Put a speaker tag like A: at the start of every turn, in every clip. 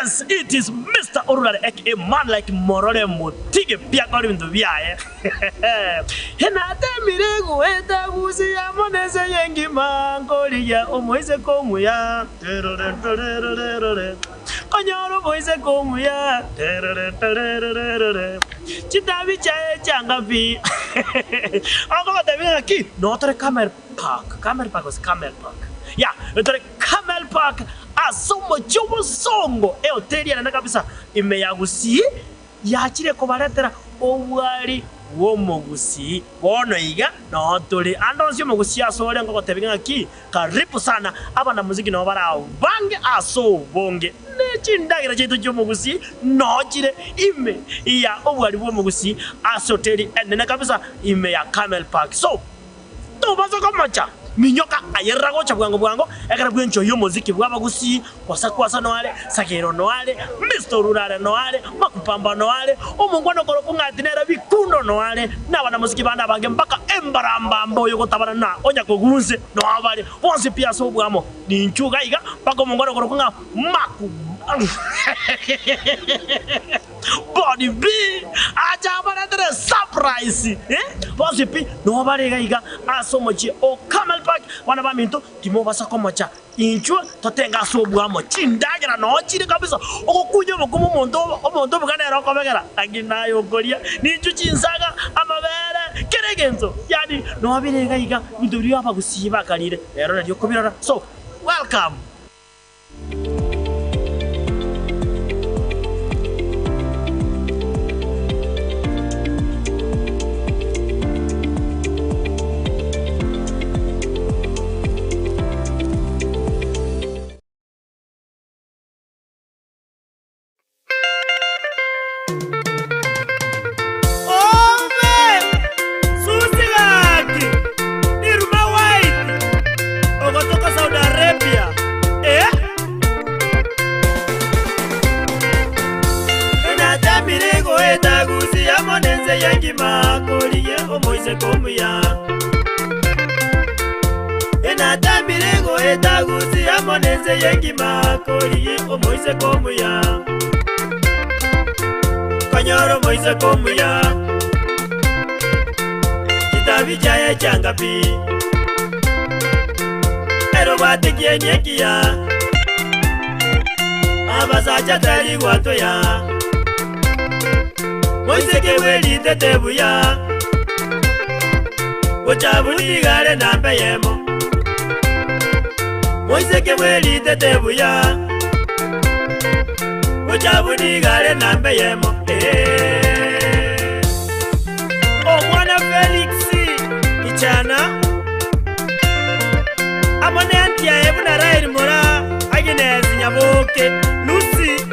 A: Yes, it is Mr. Orurare, a man like Morore Mutige Piakori in the VI. Henate Mirego, Eta Wuzia Monese Yangi Mangolia, Omoise Komuya, Konyoro Moise Komuya, Chitavi Changavi. I'm going to be a key, not a camel park. Camel park was camel park. Yeah, it's a camel park. Asomo chomo songo eoteria na kabisa imeyagusi yachire kobaretera obwari womogusi bono iga no tuli andonsi mogusi asore ngo gotebinga ki karibu sana abana muziki no bara bange aso bonge nechindagira chitu chomogusi no chire ime ya obwari womogusi asoteri ene kabisa ime ya Camel Park. So to bazo komacha minyoka ayerago chabwango ekara bwencho yo muziki bwabagusi kwasa noale sakero noale Mr. Orurare noale makupamba noale omungwana koropo ngatinera bikundo noale nabana muziki banda bange mpaka embaramba mboyo gotabana na onya kogunze no abale bonse pia so bwamo ninchuga iga pako omungwana koropo nga maku body B ajabana tere surprise bonse pi no abale iga asomochi o Camel Park wana baminto timo basa komacha inchu totenga sobwamo chindagira no chiri kabisa okukunyo bokumu omonto bukanera okomegera aginayo golia ninchu chinsaga amabere keregenzo yani no abirega iga miduri abagusiba kanire rero radio kubirora. So welcome. Konyoro moise komuya Kitabi chaya changapi Ero bati kienyekia Abasacha tali wato ya Moise keweli tetebuya Wochabuni gare nambe yemo Moise keweli tetebuya Wochabuni gare nambe yemo Omwana Felix Ichana Amone antia ebuna rairi mora Agnes Nyaboke Lucy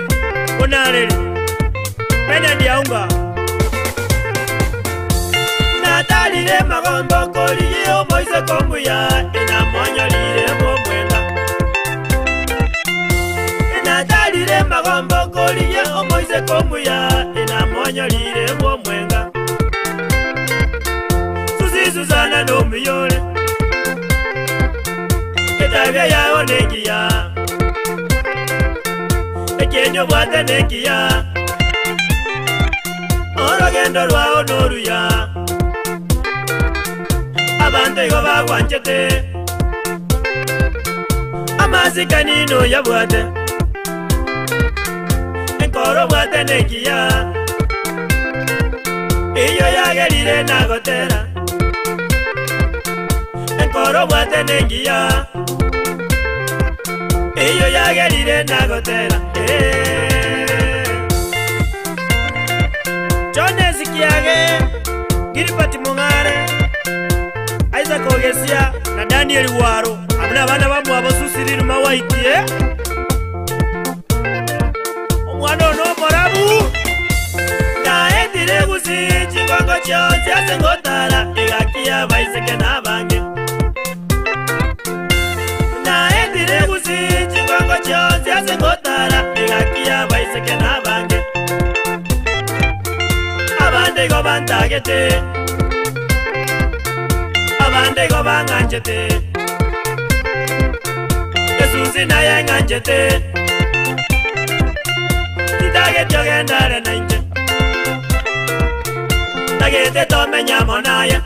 A: Onareli Pena diaunga Natalile magombo koliye Moise komuya Ina monyo lile mwenga Natalile magombo koliye Moise komuya Ina monyo lile mwenga Susi Susana no miyole Ketavya yao nengiya Ekenyo bwate nengiya Orogendo rwao noruya Abante go bagwanchete Amazika nino ya bwate Enkoro bwate nengiya Iyo yagerire nagotera Enkoro bwate nengiya Iyo yagerire nagotera Jones Kiage Giripati Mungare Isaac Ogesia na Daniel Waro abuna bana bamu abasusirira mawaitie omwana no morabu na endire gusi chikongo chose asengotara igakia baiseke na bange na endire gusi chikongo chose asengotara igakia baiseke na bange abande go bantagete Abande go banganjete Jesus na yanganjete Tage jogenda na inje Tage te tomenya monaya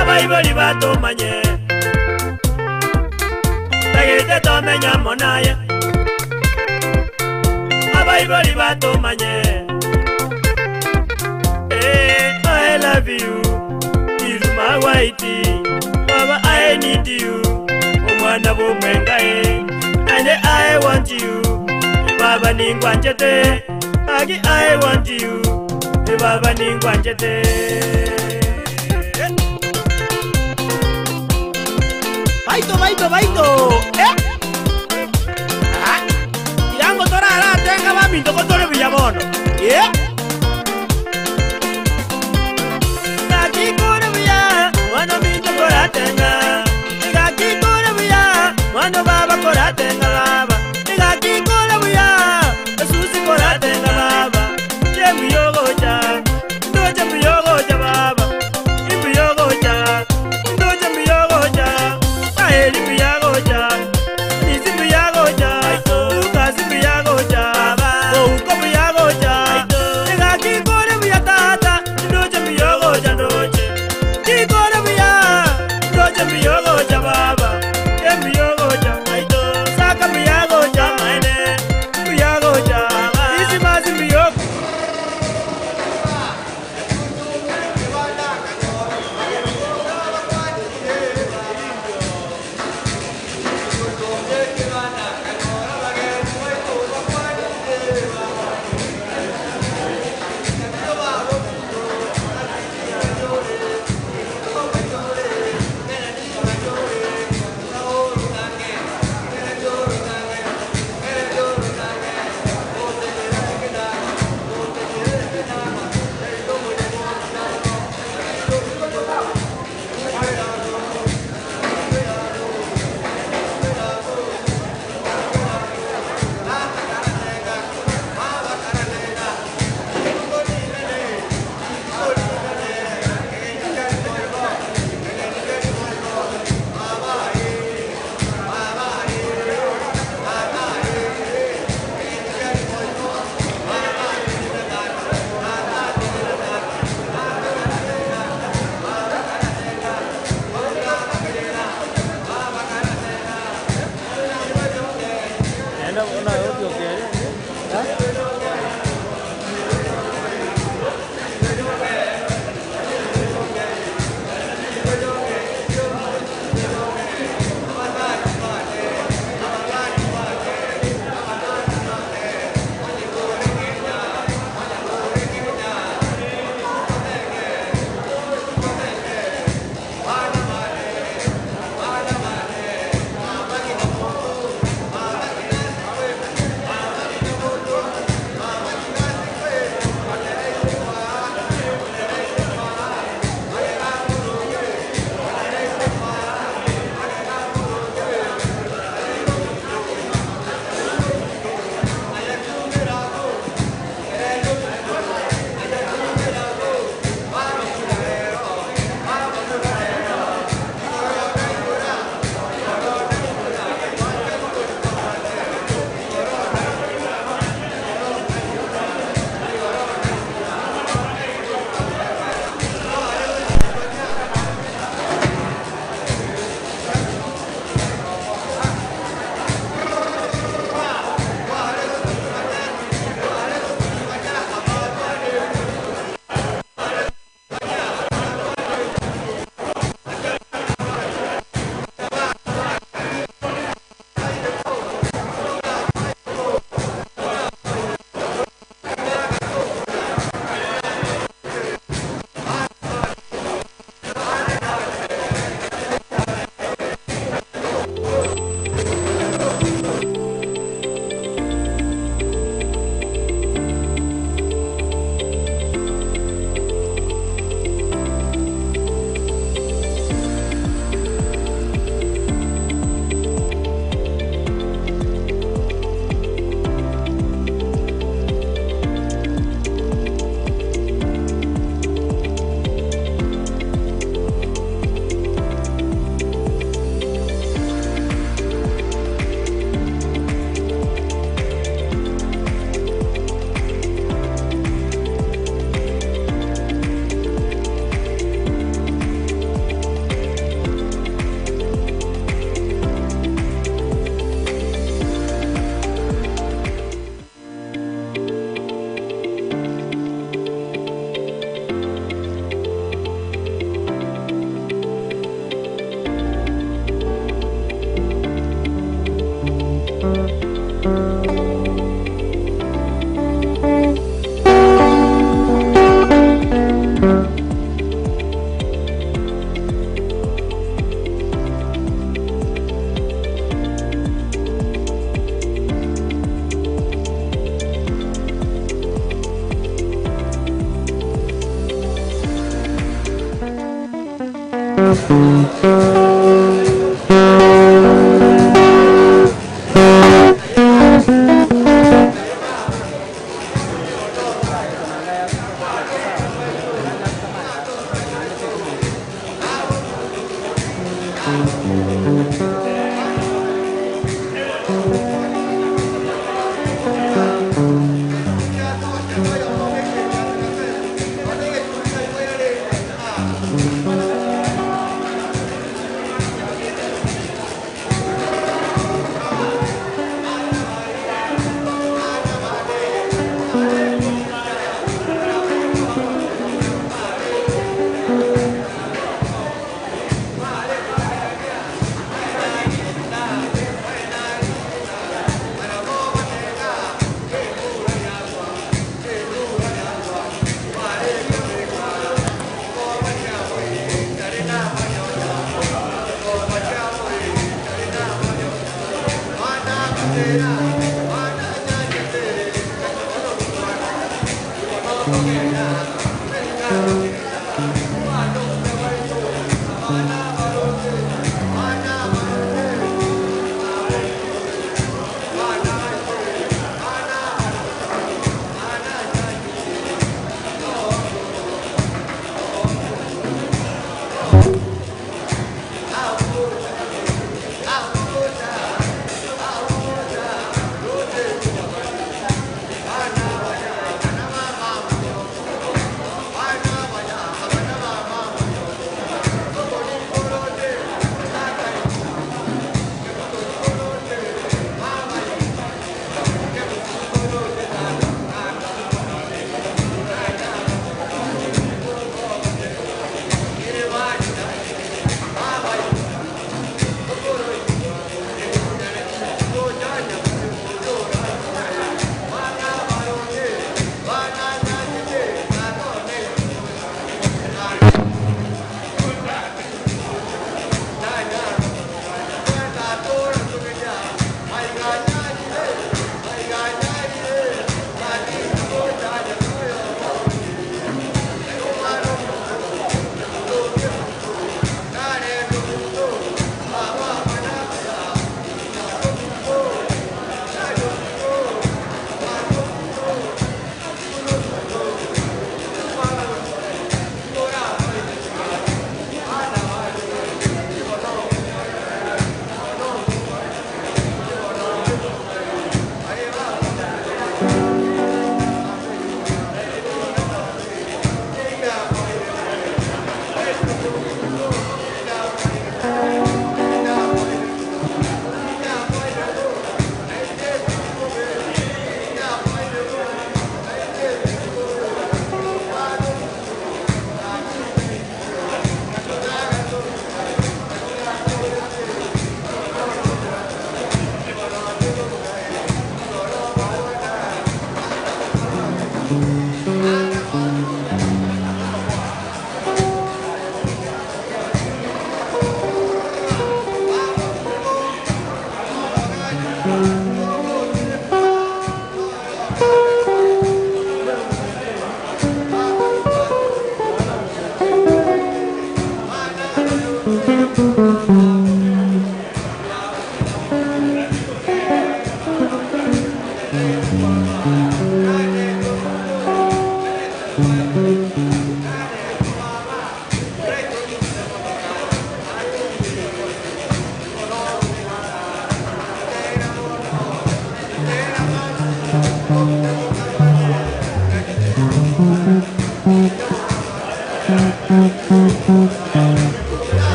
A: Abaiboli batumanye Tage te tomenya monaya Abaiboli batumanye I love you, is my whitey. Baba, I need you. Umwana bumengae, and I want you. Baba ningwanjete, agi I want you. Baba ningwanjete. Baito. Irango torara tenga mami tokotore Villamono. Mano baba koratenga lava, nega kikola buya, susi koratenga lava. Jemu yogoja, ndo jemu yogoja baba, ibu yogoja, ndo jemu yogoja, aeli bu yogoja, nisi bu yogoja, uka si bu yogoja, uko bu yogoja,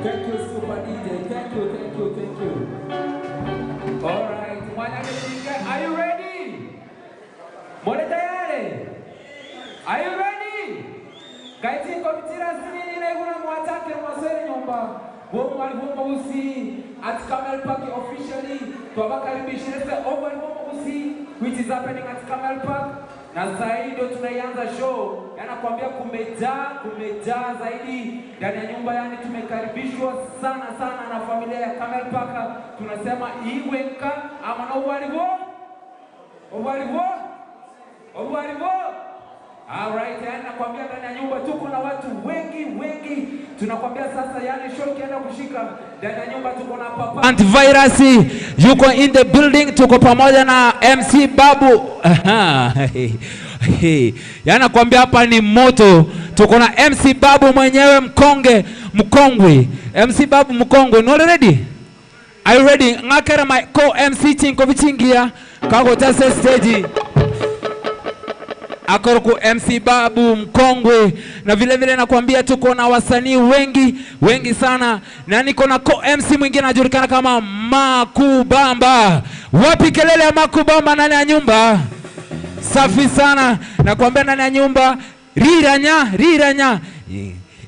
B: Thank you, Super DJ. Thank you, thank you, thank you. All right, are you ready? Are you ready? Kaiti komitira sinini kuna mwatake mwaswele nyumba. Bomu walibomu usi at Camel Park officially. Tuwabakaribishirete walibomu usi which is happening at Camel Park. Na zaidi ndio tunaianza show. Kuambia kumejaa zaidi ndani ya nyumba, yani tumekaribishwa sana na familia ya Camel Park. Tunasema iwenka ama na Obwalibo. Alright, yani nakwambia ndani ya nyumba tuko na watu wengi. Tunakwambia sasa, yani show kienda kushika ndani ya nyumba tuko na Papa
C: Antivirus yuko in the building, tuko pamoja na MC Babu. Yani nakwambia hapa ni moto. Tuko na MC Babu mwenyewe mkongwe. MC Babu mkongwe. No ready? Are you ready? Ngakera my co-MC Chinko vichingia kago tase stage. Akoroku MC Babu mkongwe, na vile nakwambia tuko na wasanii wengi sana, na niko na co-MC mwingine anajulikana kama Makubamba. Wapi kelele ya Makubamba ndani ya nyumba? Safi sana. Nakwambia ndani ya nyumba riranya.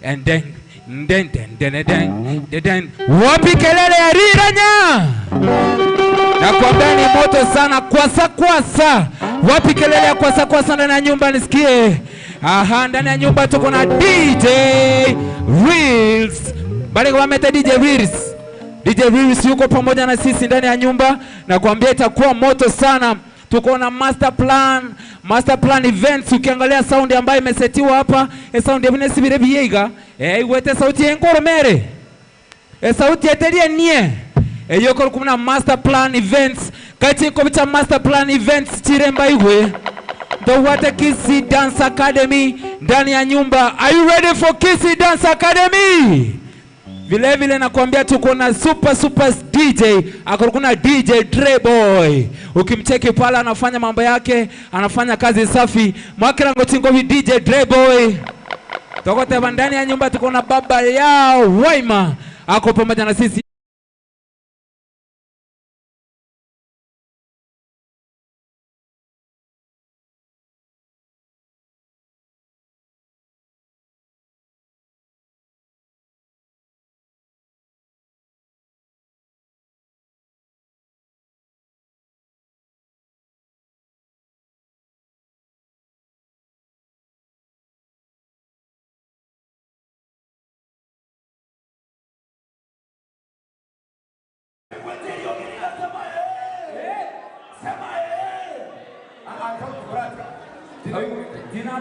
C: And then wapi kelele ya riranya? Nakwambia ni moto sana, kwasa. Wapi kelele ya kwasa ndani ya nyumba nisikie? Ndani ya nyumba tuko na DJ Reels. Bali kwa meta DJ Reels. DJ Reels yuko pamoja na sisi ndani ya nyumba. Nakwambia itakuwa moto sana. Tuko na master plan events. Ukiangalia sound ambayo imesetiwa hapa, sound ya Vinesi Birebiega. Iwete sauti ya Ngoro Mere. Sauti ya Teria Nie. Yoko kuna master plan events. Kati kubita master plan events chiremba iwe. The Water Kisi Dance Academy ndani ya nyumba. Are you ready for Kisi Dance Academy? Vile nakwambia tuko na super DJ. Kuna DJ Dre Boy. Ukimcheki pale anafanya mambo yake, anafanya kazi safi. Mwakira ngotingovi DJ Dre Boy. Tokote ndani ya nyumba tuko na baba yao Waima. Ako pamoja na sisi. Dina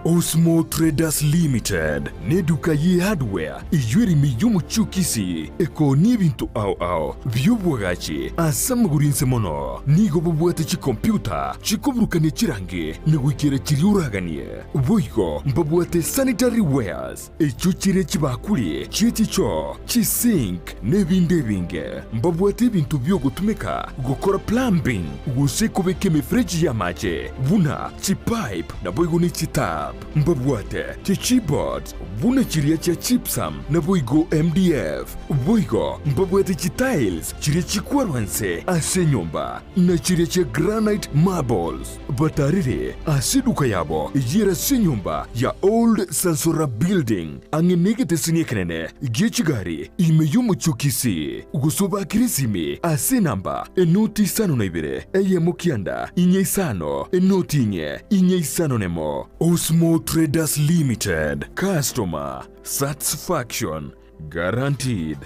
D: Osmo Traders Limited ne duka ye hardware ijwiri miyumu chukisi eko n'ibintu ao by'ubwagaci asamugurinse mono nigo bubwate ci computer cikuburukanye cirange nigwikire ciriuraganie boigo mbabwate sanitary wares eco cire cibakuri citico cisink n'ebindi binge mbabwate ibintu byo gutumika gukora plumbing gusekubeka imifereji y'amazi buna cipipe na boigo ni citab mbabwate keyboard buna chiriya cha chipsam na boigo MDF boigo mbabwate tiles chiriya chikwarwanse ase nyumba na chiriya cha granite marbles batarire asiduka yabo yira se nyumba ya old Sansora building angenegete sinyekenene gechigari imeyumu chukisi gusoba kirisimi ase namba enoti sano na ibire eye mukianda inye isano enoti inye isano nemo. Osmo Traders Limited. Customer satisfaction guaranteed.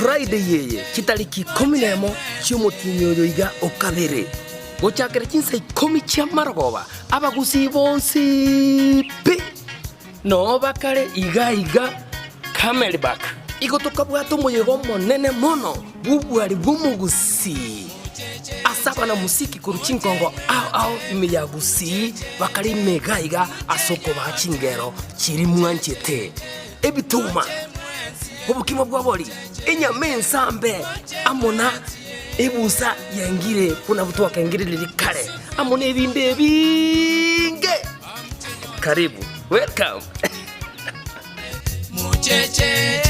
E: Friday yeye kitariki 11 cy'umutinyoyo iga okabere gochakere kinse 10 cy'amarogoba abagusi bonsi pe no bakare iga Camelback igotoka bwato muyego monene mono bubwari bumugusi asaba na musiki kuruchinkongo ao imiyagusi bakari megaiga asoko bachingero kiri mwanchete ebituma ubukimo bwabori inyamensambe amona ebusa yangire kuna butu wakangire lilikare amona ebinde binge karibu welcome
F: mucheche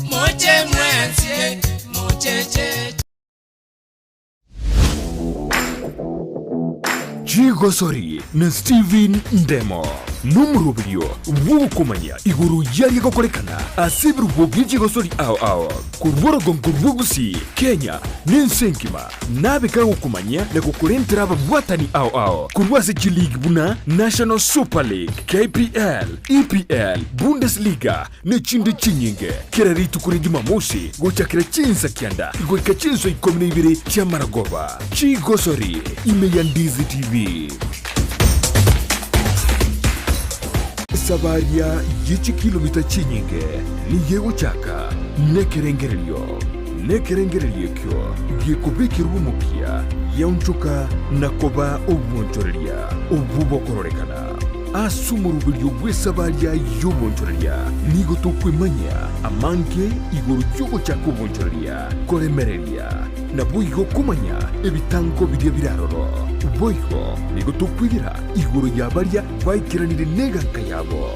F: moche mwensie mucheche
D: Chigosori na Steven Ndemo numurubyo wukumanya iguru yari gokorekana asibru bobye Chigosori ao kurworogo ngurwugusi Kenya ninsenkima nabeka gukumanya na gukurentera abwatani ao kurwase League buna National Super League KPL EPL Bundesliga nechinde chinyinge kiraritu kuri Jumamosi gochakira chinsa kyanda goika chinso ikomne ibire cyamaragoba Chigosori imeyandizi TV Sabaria yichi kilomita chinyinge ni yego chaka nekerengerelyo kyo yekubikira umupia yaunchuka nakoba obwonchoreria obubokororekana asumurubilyo bwesabaria yobonchoreria nigo tokwemanya amanke igoro cyogo chako obwonchoreria koremereria na buigo kumanya ebitango birya biraroro boigo nigo tokwidira igoro yabaria baikiranire neganka yabo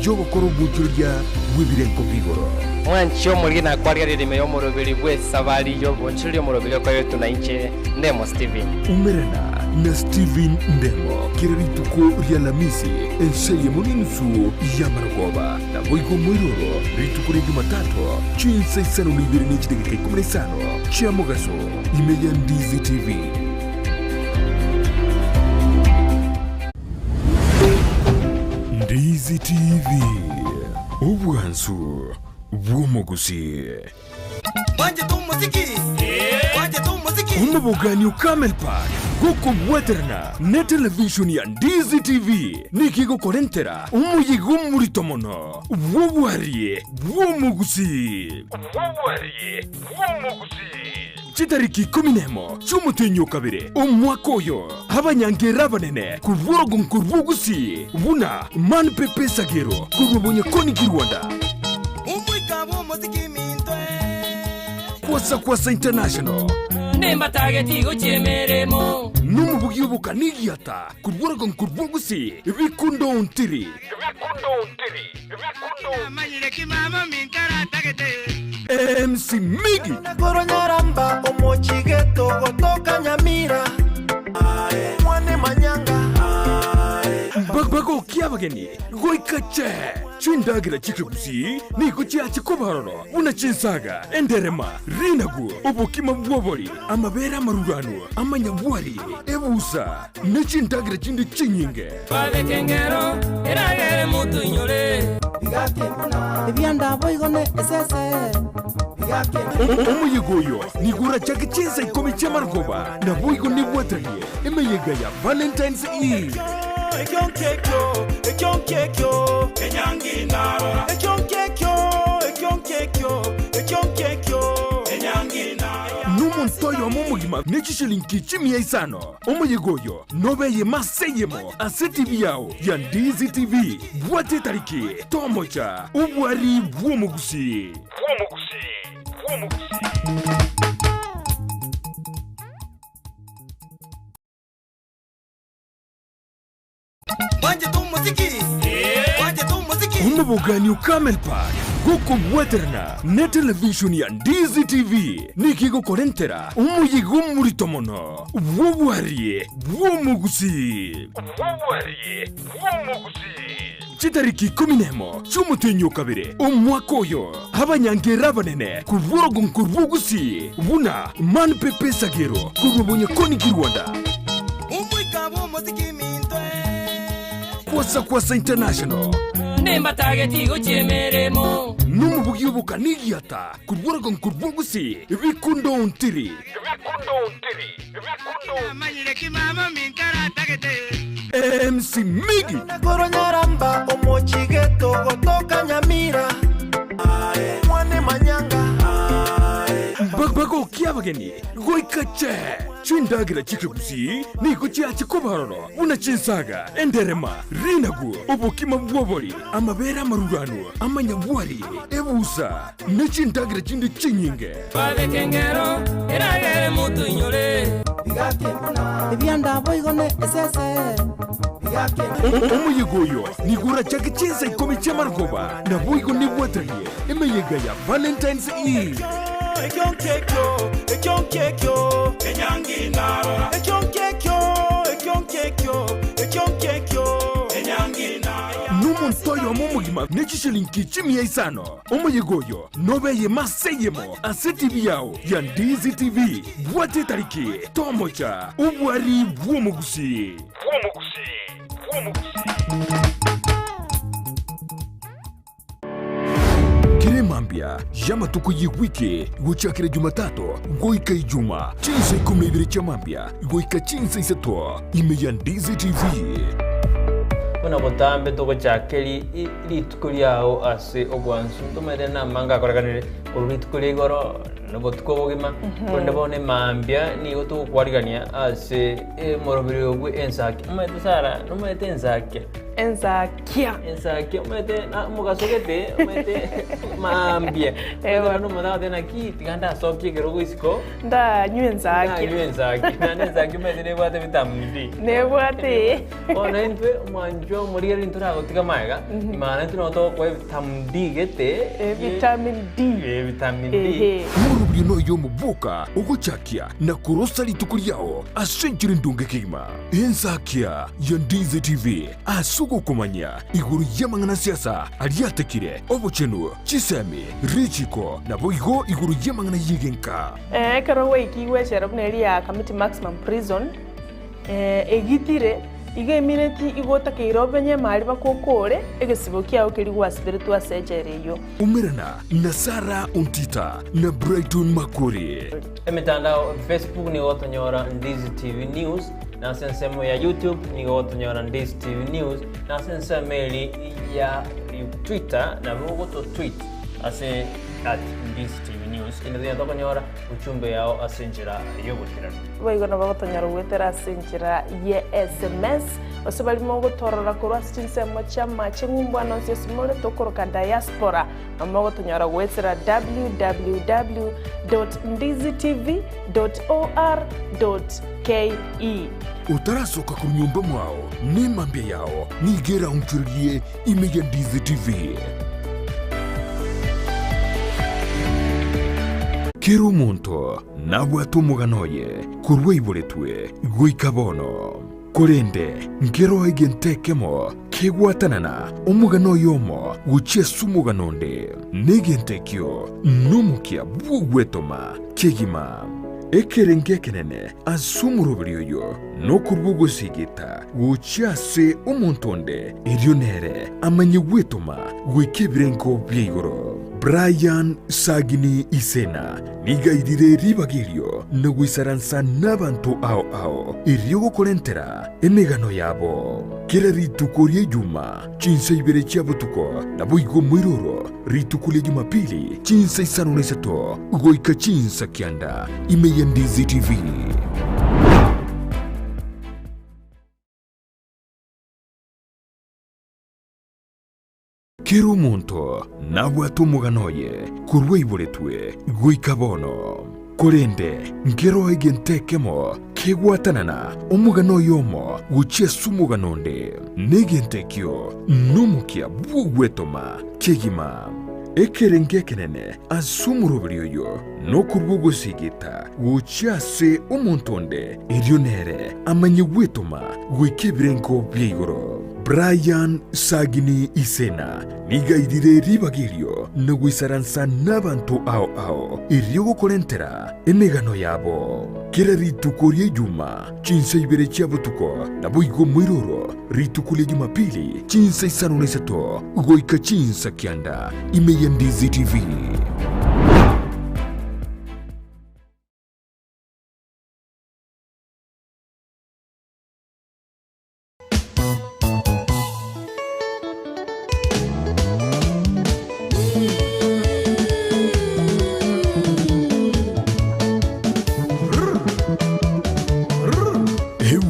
D: yobokoro obwonchoreria bwebirenko bigoro
G: mwancho mulina kwalya lilime yomurubili bwe sabali yobonchoreria murubili kwa yetu na inche Ndemo Steven
D: umerena na Steven Ndemo kira rituko ria Lamisi enseye muninsu ya Maragoba na Boigo Mwiroro rituko ria Jumatatu chinsa isano libiri nichidegeka 15 chia Mogaso imeya Ndizi TV. Ndizi TV Ubwansu Bwomogusi Umabogani Camel Park Goko Waterna na television ya Ndizi TV Nikigo Korentera Umuyigo Muritomono Wawari Bwomogusi Chitariki 10 cy'umutenyo kabire umwaka oyo abanyangera banene kuvorogo nkurbugusi buna man pepe sagero kurubonye koni kirwanda umwikabo muziki mintwe kwasa international nemba target go chemeremo numubugi ubukanigiata kuvorogo nkurbugusi bikundo untiri amanyire kimama mintara tagete MC Migi Koronyaramba omochigeto gotoka Nyamira mwane manyanga Bagbago kiabageni goikache chindagira chikegusi niko chiachi kobaroro una chinsaga enderema rinagu obukima bwobori amabera marurano amanyabwari ebusa nechindagira chindi chinyinge babekengero eragere mutu inyore Ebyanda boigone esese Umuyigoyo nigura chake chinsa ikomi cha Maragoba na boigo ni watanie emeyega ya Valentine's Eve Ekyonkekyo Enyangina Numuntoyo mumugima nechishilinki chimia isano Umuyigoyo nobeye maseyemo aseti biao ya Ndizi TV Bwate tariki tomocha ubwari bwomugusi Umabogani Camel Park Goko Waterna na television ya Ndizi TV Nikigo Korentera Umuyigo Muritomono Wawari Bwomugusi Chitariki 10 cy'umutenyo kabire umwaka oyo abanyangera banene kuvorogo nkurbugusi buna man pepe sagero kurubonye koni kirwanda umwikabo muziki mintwe kwasa international nemba target go chemeremo numubugi ubukanigiata kuvorogo nkurbugusi bikundo untiri amanyire kimama mintara tagete MC Migi Koronyaramba omochigeto gotoka Nyamira mwane manyanga Bagbago kiabageni goikache chindagira chikegusi niko chiachi kobaroro una chinsaga enderema rinagu obukima bwobori amabera marurano amanyabwari ebusa nechindagira chindi chinyinge babekengero eragere mutu inyore Ebyanda boigone esese Umuyigoyo nigura chake chinsa ikomi cha Maragoba na boigo ni watanie emeyega ya Valentine's Eve Ekyonkekyo Enyangina Numuntoyo mumugima nechishilinki chimia isano Umuyigoyo nobeye maseyemo aseti biao ya Ndizi TV Bwate tariki tomocha ubwari bwomugusi Kiremambia Yamatuko yiwiki Gochakire Jumatatu Goika Ijuma Chinsa 12 cha Mambia Goika chinsa isato Imeya Ndizi TV
H: Kuna botambe toko chakeli rituko ryao ase ogwansu tumere na manga koraganire rituko rigoro no tuko bogima konde bone mambia ni goto kwarigania ase morobiri ogwe ensaki umete sara no mete ensaki ensakia umete na mugasogete umete mambia ewa no mada tena ki tiganda soki gero isiko
I: nda nyenzaki
H: na nenzaki umete ne bwate vitamini
I: ne bwate
H: ona entwe manjo moriya lintura gotika maiga imana tuno to ko vitamini D gete
I: vitamin D
H: vitamin D
D: urubiri no yo mubuka uguchakia na kurosa litukuri yao asenjiri ndunge kigima enzakia ya Ndizi TV asugo kumanya iguru yamangana siasa aliatekire obuchenu chisemi richiko na boigo iguru yamangana yigenka
I: karo wiki wechera kuneli ya Kamiti Maximum Prison egitire iga imineti igota keirobenye mali bakokore egesibo kiao kirigwa spiritual surgery yo
D: umirana na Sara Untita na Brighton Makuri
H: emitandao Facebook ni gotonyora Ndizi TV News na sensemo ya YouTube ni gotonyora Ndizi TV News na sensemeli ya Twitter na bogoto tweet ase @Ndizi TV News inadhia tokonyora uchumbe yao asenjira yobutirano
I: baigona bagotonyora gwetera asenjira ye SMS osebali mogotorora kurwa sinsemo chama chingumbwana nsesimole tokoroka diaspora amogotonyora gwetera www.ndizitv.or.ke
D: utarasoka ku nyumba mwao ni mambia yao nigera umchuriye imeya Ndizi TV Kero monto nabwatu muganoye kurwe iboletwe guikabono korende ngero igentekemo kegwatanana umugano yomo guchesu muganonde negentekyo numukia bugwetoma kegima ekerenge kenene asumurubiriyo no kurbugo sigita guchase umontonde irionere amanyegwetoma gwekebrenko byigoro Brian Sagini Isena nigaidire ribagirio no gwisaransa n'abantu ao iryogo kolentera emegano yabo kera ritukorie juma chinsa ibere chabutuko na boigo mwiroro ritukulie Jumapili chinsa isano nesato goika chinsa kianda imeya Ndizi TV Kero monto nabwatu muganoye kurwe iboletwe guikabono korende ngero igentekemo kegwatanana umugano yomo guchesu muganonde negentekyo numukia bugwetoma kegima ekerenge kenene asumurubiriyo no kurbugo sigita guchase umontonde irionere amanyegwetoma gwekebrenko byigoro Brian Sagini Isena nigaidire ribagirio no gwisaransa n'abantu ao iryogo kolentera emegano yabo kera ritukorie juma chinsa ibere chabutuko na boigo mwiroro ritukulie Jumapili chinsa isano nesato goika chinsa kianda imeya Ndizi TV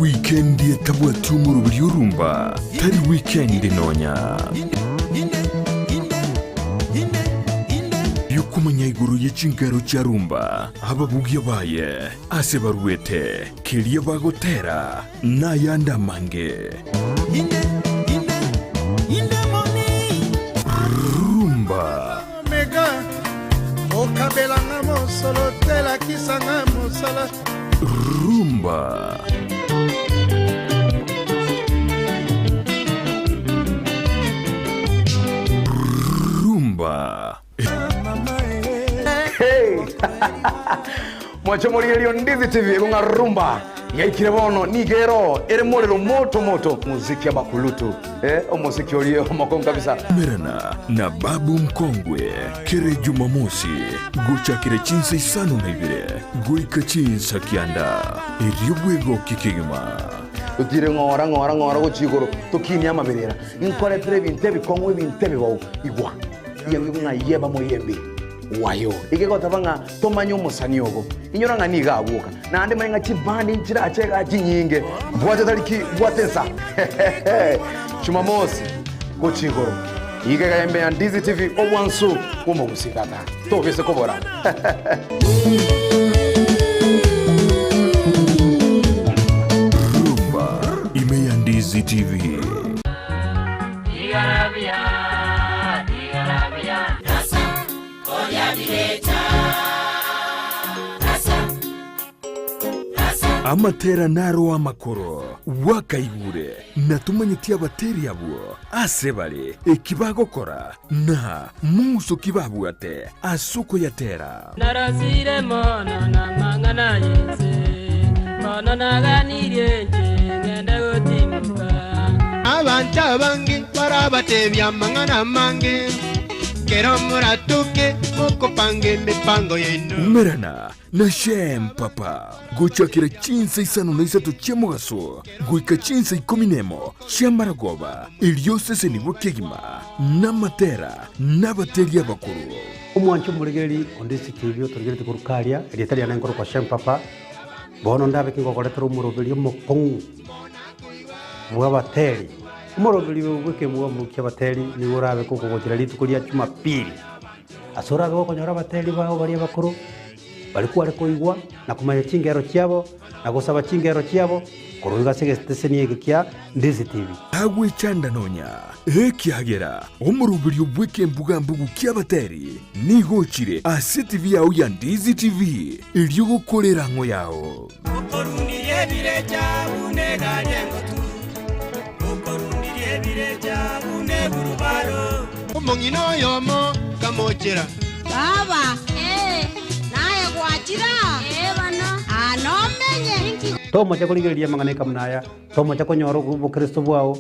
D: Weekend yetabwati umurubiri urumba tari weekend nonya yukumanya iguru y'ikingaro cyarumba ababugi baye ase baruete kiriye bagotera nayanda mange rumba
J: mega okabelanga mosolo tela kisanga mosala
D: rumba
K: Mwacho murielio Ndizi TV kunga rumba yaikire bono nigero ere morero moto muziki abakulutu omuziki olio moko kabisa
D: merana na babu mkongwe kere Jumamosi gucha kire chinsa isano na ibire goika chinsa kianda eriobwego kikigima
K: utire ngora guchigoro tukini amaberera inkore trevi intebi kongwe bintebi bawo igwa yemwe nga yeba moyembe wayo ikekota banga tomanyo musanyogo inyora nga niga abuka nande mwenga chibandi nchira acheka chinyinge bwaje taliki bwatesa Jumamosi kuchigoro ikeka yembe ya Ndizi TV obwansu kumo kusikata tobese kobora
D: rumba imeya Ndizi TV
F: Digarabia Nasa Oya Dileta
D: amatera naro amakoro wakaigure natumanyĩtie abateri abuo ase bari ekibagokora na muso kibabuate asoko yatera
L: narasire mono na mangana yese mono naganirie ngende gutimuka
J: abantu abange barabatebya mangana mange kero muratuke mukupange emipango yenu
D: merana na shem papa gochakira chinsa isano na isato chemugaso goika chinsa 11 chamaragoba iliosese ni wokegima na matera na bateria bakuru
M: omwancho muregeri ondisi TV otorigeri kurukaria erietari anankoro kwa shem papa bono ndabe kingokoretero umuroberi omokongu bwa bateri umuroberi weke mwa mukia bateri ni urabe kukogochira litukulia Jumapili asorabe okonyora bateri bao bari bakuru balikuwa rekoigwa na kumanya chingero chiabo na gusaba chingero chiabo kuruga stegesteseni ekikia Ndizi TV
D: agwe chanda nonya ekiagera omurubiri obweke mbuga mbugu kiabateri nigochire ase TV yao ya Ndizi TV iliyo gukorera ngo yao
F: ukorunirie bireja uneganye ngotu ukorunirie bireja unegurubaro
J: omongino yomo kamochera
N: baba naye gwachira bana anomenye
M: tomo cha kuligeria manganeka mnaya tomo cha konyoro grupo Kristo bwao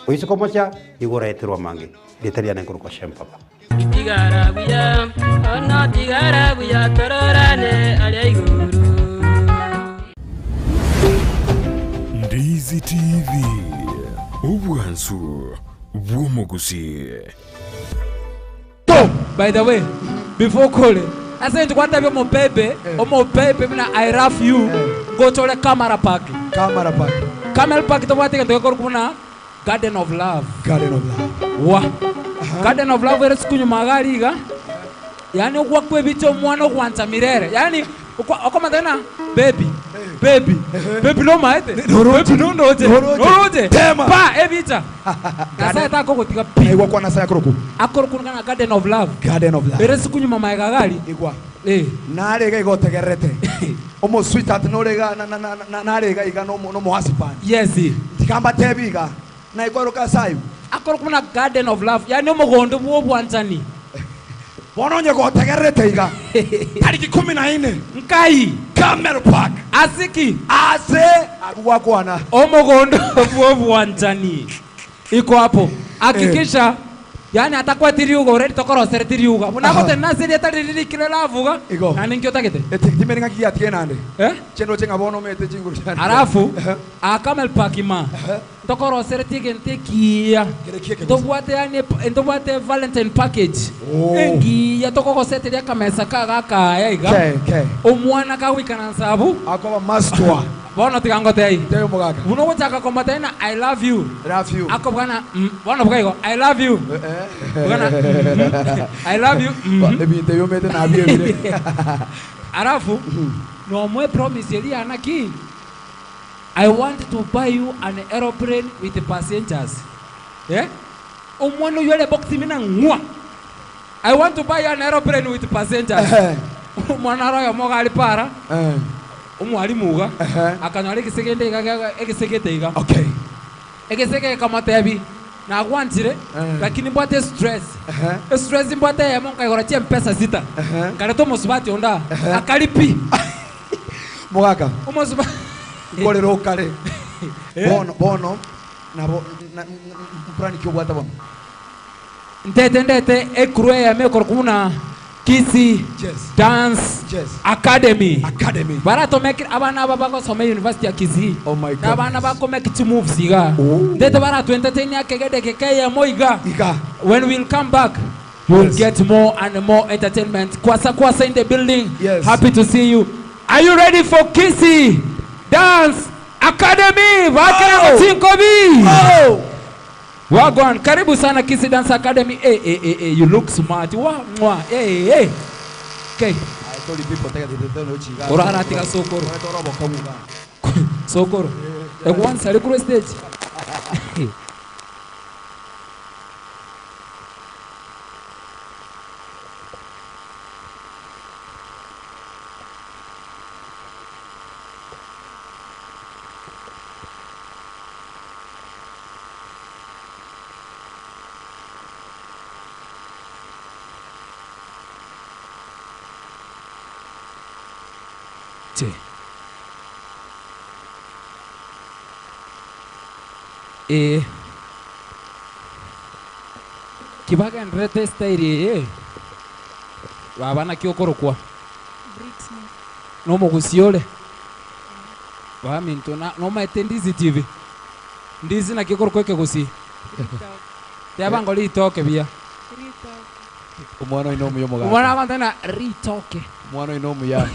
M: oiso komocha igoreterwa mange letariana nkuru kwa Shem Papa
L: tigara buya ona tigara buya tororane ali iguru
D: Ndizi TV ubwansu bwomogusi.
C: By the way, before calling, I said to what omo pepe mina I love you. Go to the camera park.
O: Camera park.
C: Camera park to what to go kuna Garden of Love.
O: Garden of Love.
C: Wa. Garden of Love where sikunyu magari ga. Yani ukwa kwe bicho mwana kwanza mirere. Yani ukoma tena baby. Baby no maete. Baby no noje. Noje. Pa ebita. Nasa ta koko tika pi.
O: Igwa kwa nasa yakoroku.
C: Akoroku kana Garden of Love.
O: Garden of Love.
C: Bere sikunyu mama gari.
O: Igwa. Narega igotegerete. Omo sweetheart norega narega iga no husband.
C: Yes.
O: Tikamba tebiga. Na igwaruka sayu.
C: Akoroku na Garden of Love. Yani omogondo bwo bwanzani.
O: Bononye gotegerete iga. Tariki 14
C: Nkai
O: Camel Park.
C: Asiki
O: ase agwa kwana.
C: Omogondo bwo bwanzani. Iko hapo. Hakikisha yani atakuwa tiriuga already tokoro sere tiriuga. Unako tena seri atariri kile lavuga. Na ningyo tagete.
O: Timeri ngaki atie nande. Chendo chenga bono mete chinguru chana.
C: Alafu a Camel Park ma. Tokoro sere tigente kia. Tobwate yani tobwate Valentine package. Engi ya tokoko sete ya kamesa kaka yaiga. Omwana ka wikana sabu.
O: Akoba mastwa.
C: Bono tigango tei.
O: Teo mogaka.
C: Uno wachaka komata ina I love you.
O: Love you.
C: Ako bwana bono bwaigo I love you. Bwana I love you.
O: Ebi teo mete na bia bile.
C: Arafu no mwe promise yeli anaki. I want to buy you an aeroplane with the passengers. Yeah? Omwana yole boxi mina ngwa. I want to buy you an aeroplane with passengers. Omwana royo mogali para. Umwalimu ga akanywa ekisegete iga
O: okay
C: ekisege kama tebi na gwantire lakini mbate stress stress mbate ya monka igora mpesa sita kare to musubati onda akalipi
O: mogaka
C: umusuba
O: ngorero kare bono nabo prani kyobwata bono
C: ndete ekruwe ya mekor kuna Kisi Dance Academy. Barato make abana baba some university ya Kisi.
O: Oh my God.
C: Abana bako make two moves iga. Ndete barato entertain ya kegede kekeye moiga. When we'll come back, we'll get more and more entertainment. Kwasa in the building.
O: Yes.
C: Happy to see you. Are you ready for Kisi Dance Academy? Wakana Tinkobi. Oh. Wagwan, karibu sana Kisi Dance Academy. You look smart. Mwa. Okay.
O: I told you people take the chiga.
C: Orara tika sokoro. Sokoro. Egwan sari kuro stage. DJ. Kibaga ndrete style babana kyokorokwa no mugusiole ba minto na no maetendizi TV ndizi na kyokorokwa kegusi yabango litoke bia
O: umwana ino muyo mugaga
C: umwana abantana ritoke
O: umwana ino muya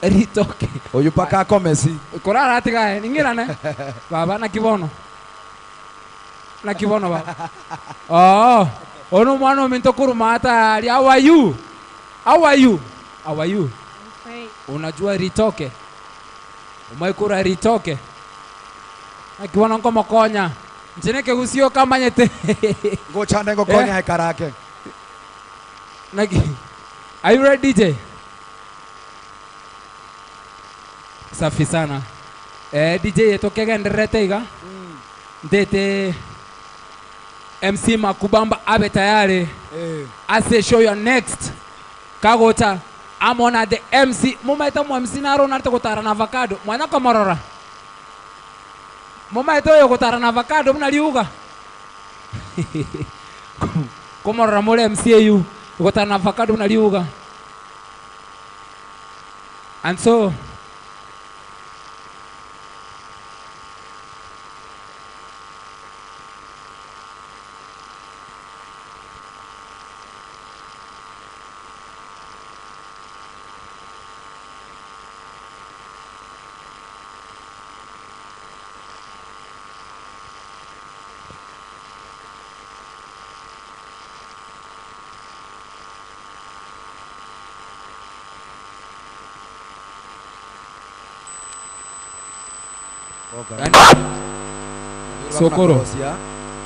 C: ritoke
O: oyu paka akomesi
C: korara atigae ningirane baba na kibono baba oh ono mwana minto kurumata ali how are you unajua ritoke umaikura ritoke akiona ngoma konya njeneke gusio kama nyete
O: ngochanda ngo konya hekarake
C: nagi are you ready DJ safi sana DJ yetokega nderete iga ndete MC Makubamba abe tayari ase show your next kagota amona the MC mumaita mu MC naro narte kutara na avocado mwana komorora mumaita yo kutara na avocado mnaliuga komorora mole MCU kutara na avocado mnaliuga and so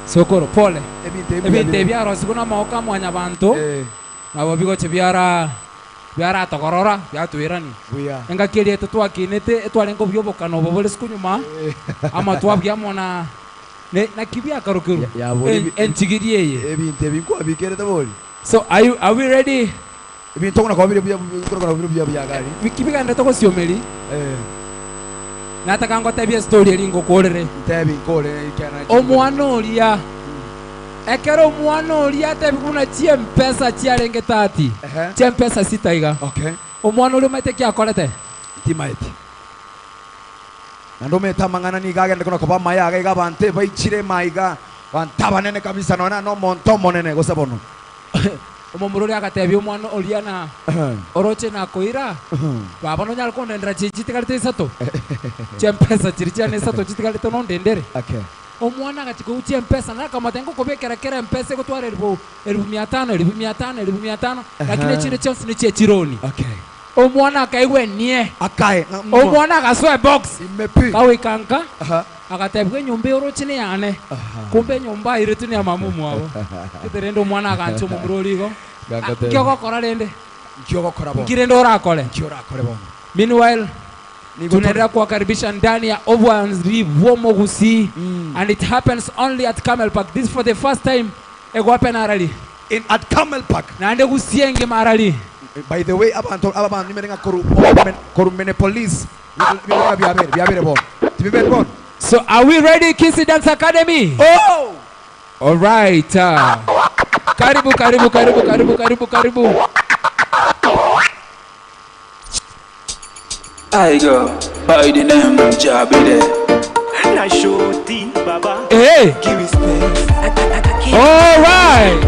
C: Sokoro pole ebinte byaro sikuna maoka mwanya bantu nabo bigoche byara tokorora byatuirani enga kiri etwa kinete etwalengo byobokano bobole sikunyuma ama twabya mona na kibya karukiru enchigirie
O: ebinte bikwa bikerete boli
C: so are we ready
O: ebinte ngona kwabire bya gari
C: bikibiga ndetoko siomeli nataka ngotabia story elingo kolere
O: ntebi kolere ikana
C: omwana olia ekero omwana olia tebi kuna chiempesa chiarenge tati chiempesa sitaiga
O: okay
C: omwana olia maite kyakorete
O: timaiti nando metamangana ni gaga ndikona koba maya ga bante baichire maiga bantaba nene kabisa nona no monto monene gosabono
C: omomurori agatebi omwana olia na oroche na koira baba no nyal kondendra chichitikalite isato chiempesa chirichane isato chitikalite no ndendere
O: okay
C: omwana agachiko uchiempesa na kama tengo kobekera mpesa gutwara 1500 lakini chine chonse ni chironi
O: okay
C: omwana akaigwe nie
O: akae
C: omwana agasoe box
O: imepi
C: kawe kanka agatebwe nyumba orochine yane kumbe nyumba iretuni ya mamumu wao kiterendo mwana agancho mumurorigo ngiyogokora rende
O: ngiyogokora bo
C: ngirendo orakore
O: bo
C: meanwhile tunaendelea kuwakaribisha ndani ya Obwanzi Vomo Gusi and it happens only at Camel Park. This is for the first time egwape narali
O: in at Camel Park
C: na ande gusienge marali.
O: By the way abantu nimerenga koru mene police biabere bon tibibere bon.
C: So are we ready, Kissy Dance Academy?
O: Oh
C: all right karibu
P: I go by the name Jabide.
F: Na shoti baba.
C: Hey.
F: Give me space.
C: All right.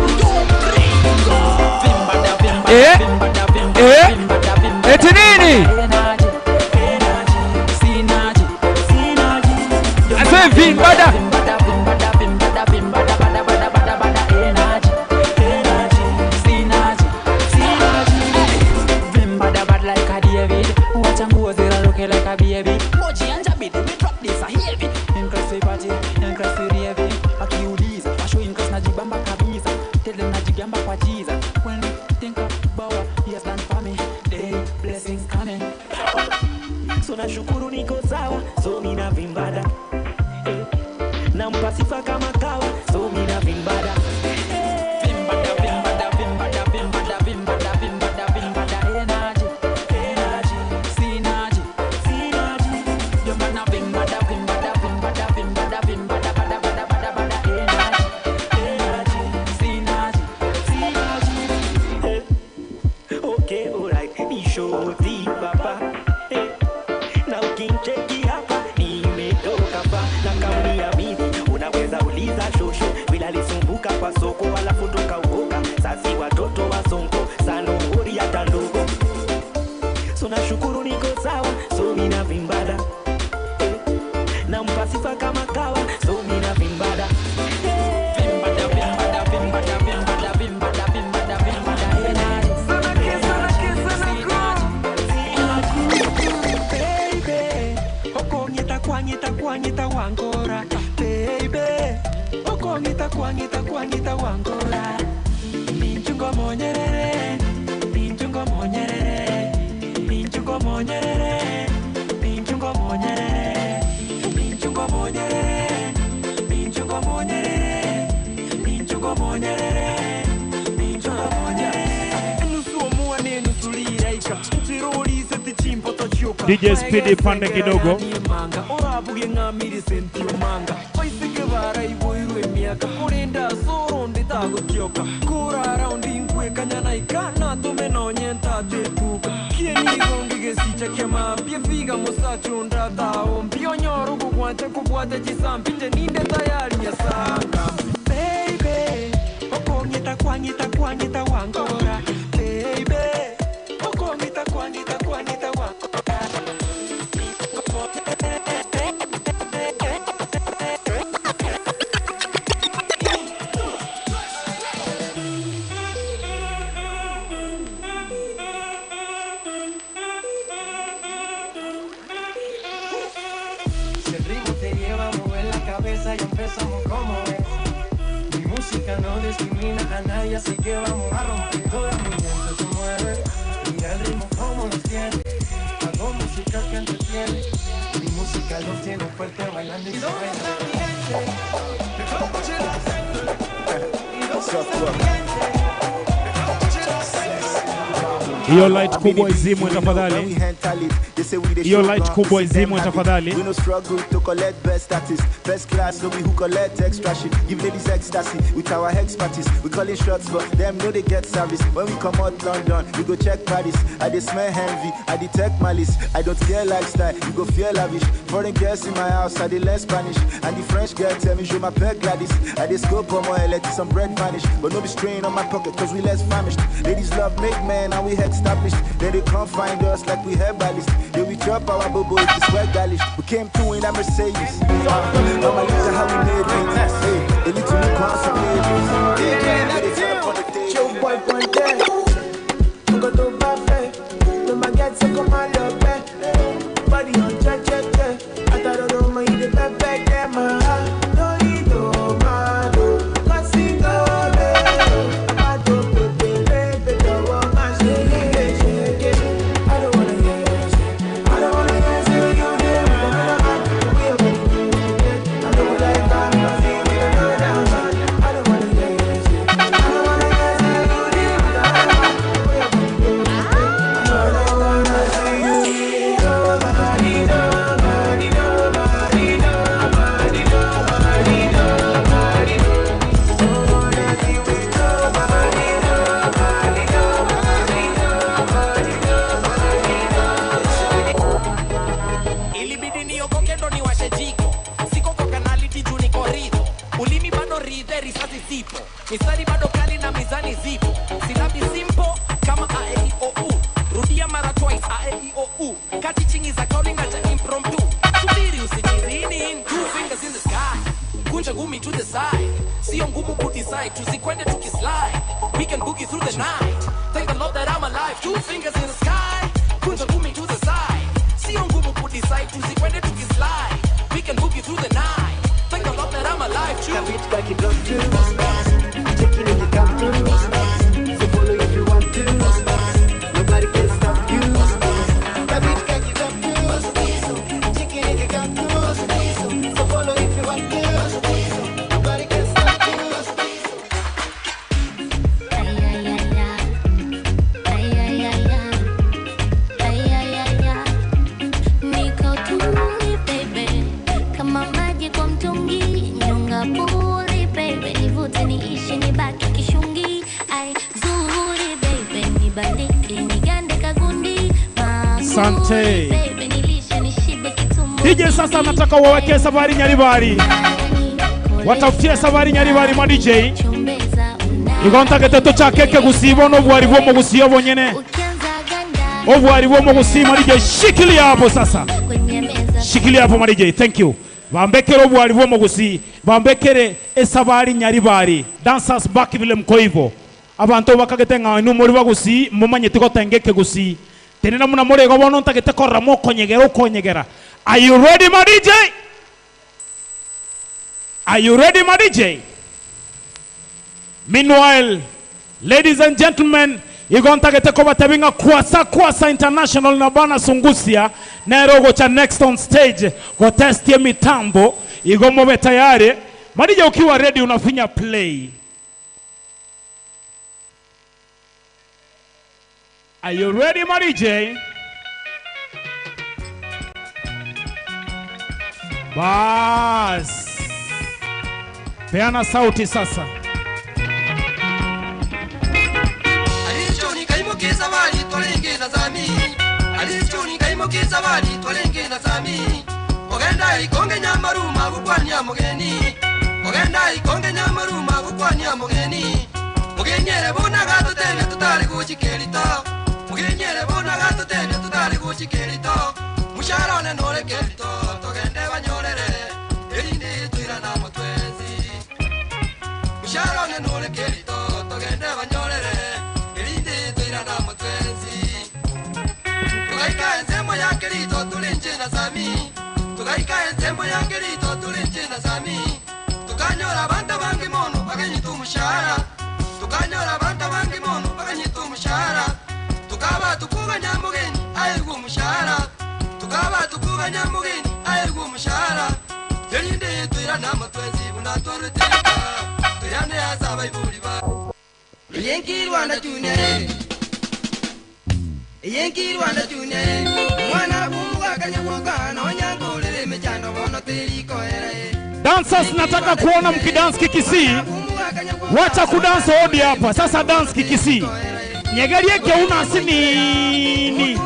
C: Eti nini? Ase vimbada.
Q: Like a baby, Moji and Jabit, we drop this, I hear it. Increase party, increase rave, I kill these, I show increase Najibamba Kabisa, tell them Najigamba kwa Jesus. When we think about he has done for me, the blessings coming.
F: So na shukuru niko sawa, so mina vimbada. Na mpasifa kama kawa, so mina vimbada. soko alafu tukaukoka. Sasi watoto wa sonko sano huri hata ndogo. So nashukuru niko sawa, so mina vimbada na mpasifa kama kawa, so mina vimbada Kwangita wangora baby okongita kwangita wangora pinchungo monyerere pinchungo monyerere pinchungo monyerere pinchungo monyerere pinchungo monyerere pinchungo monyerere pinchungo monyerere pinchungo monyerere nusu muane nusu liraika tiroli seti chimpo tochoka
R: DJ Speedy pande kidogo
F: orabuge ngamiri senti umanga oisike bara iboirwe miaka orenda soro nditago kyoka kura around inkwe kanyana ikana tumenonye ntatetuka kieni gongige sicha kema piefiga musacho ndata mpio nyoro kukwate kubwate chisampite ninde tayari nyasanga baby okongita kwangita wangora baby okongita kwangita wangora
S: No discrimina a nadie, así que vamos a romper. Todo el movimiento se mueve. Mira el ritmo como nos tiene. Hago música que entretiene. Mi música los tiene fuerte bailando y se
R: Hiyo light kubwa izimwe tafadhali. Hiyo light kubwa izimwe tafadhali.
T: We no struggle to collect best status. First class, no we who collect extra shit. Give ladies ecstasy with our expertise. We calling shots, but them know they get service. When we come out London, we go check Paris. I dey smell envy, I detect malice. I don't care lifestyle, you go feel lavish. Foreign girls in my house, I dey learn Spanish. And the French girl tell me, show my peg Gladys. I dey scope on my let some bread vanish. But no be strain on my pocket, cause we less famished. Ladies love make men, and we established. Then they come find us like we herbalists. Then we drop our bobo, it's swag galish. We came through in a Mercedes. No my lips are how we made it. Hey, the little new concert ladies.
S: Joe boy ponte, go to buffet. No my get so come on love me. Body on check. I thought I don't mind the back them no need no man. Cause it go me. I don't put the baby the woman shake. I don't wanna hear you. I don't wanna hear you there. I don't like that. I don't wanna hear you. I don't wanna hear you there.
U: Ilibidi niokoke ndo niwashe jiko. Siko kwa kanaliti juu niko ridho. Ulimi bado ridhe, risasi zipo. Mistari bado kali na mizani zipo. Silabi simple kama A-E-I-O-U. Rudia mara twice A-E-I-O-U. Kati chingi za calling acha impromptu. Subiri usijirini, 2 fingers in the sky. Kunja gumi to the side. Sio ngumu kudecide, tusikwende tukislide. We can boogie through the night. Thank the Lord that I'm alive. 2 fingers in the sky. Kunja gumi to the side. Sio ngumu kudecide, tusikwende tukislide. We can boogie through the night. Thank the Lord that I'm alive.
S: Kabit back it up to. Checking in the come through. So follow if you want to. Nobody can stop you. Kabit back it up to. Checking in the come through. So follow if you want to. Nobody can stop you.
V: Niko tuli baby, kama maji kwa mtungi, nyonga puli baby, nivute niishi nibaki kishungi, ai zuri baby, nibaliki nigande kagundi,
R: Sante.
V: baby, nilishe nishibe kitumbo.
R: DJ sasa nataka waweke Safari Nyaribari. Watafutie Safari Nyaribari ma DJ.
V: Chumbeza
R: igonta geteto chakeke gusibo no bwari bwo mu gusiyo bonyene obwari bwo mu gusima DJ shikilia hapo sasa shikilia hapo DJ thank you bambekere obwari bwo mu gusi bambekere esabari nyari bari dancers back vile mko hivyo abantu bakagete ng'anu muri bagusi mumanye tiko tengeke gusi tenena muna murego bono ntagete koramo konyegera are you ready my DJ? Are you ready, my DJ? Meanwhile, ladies and gentlemen, you're going to get a cover tabinga Kwasa International na bana Sungusia Nairogo cha next on stage kwa test ya mitambo you're going to tayari. My DJ ukiwa ready unafinya play. Are you ready, my DJ? Bas. Peana sauti sasa.
A: Alichoni kaimukiza wali twalenge na zami. Alichoni kaimukiza wali twalenge na zami. Ogenda ikonge nyamaruma gukwanya mugeni. Ogenda ikonge nyamaruma gukwanya mugeni. Mugenyere bona gato tene tutari guchikerito. Mugenyere bona gato tene tutari guchikerito. Musharone nore kerito togende banyorere. Erinde tuira na motwenzi. Musharone nore kerito togende banyorere. Erinde tuira na motwenzi. Tugaika enzemo ya kerito tulinje na sami. Tugaika enzemo ya kerito tulinje na sami. Tukanyora banta bangi mono baganyitu mushara. Tukanyora banta bangi mono baganyitu mushara. Tukaba tukuga nyamugeni ayirwa mushara. Tukaba tukuga nyamugeni ayirwa mushara. Yerinde tuira na motwenzi unatoroteka. Tuyane azaba iburiba. Yenki Rwanda tune. Yenki Rwanda tune. Mwana bumuga kanyaboga no nyangulele mechando bono teriko ere.
R: Dancers nataka kuona mkidance kikisi. Wacha kudance hodi hapa. Sasa dance kikisi. Nyegerie keuna sinini.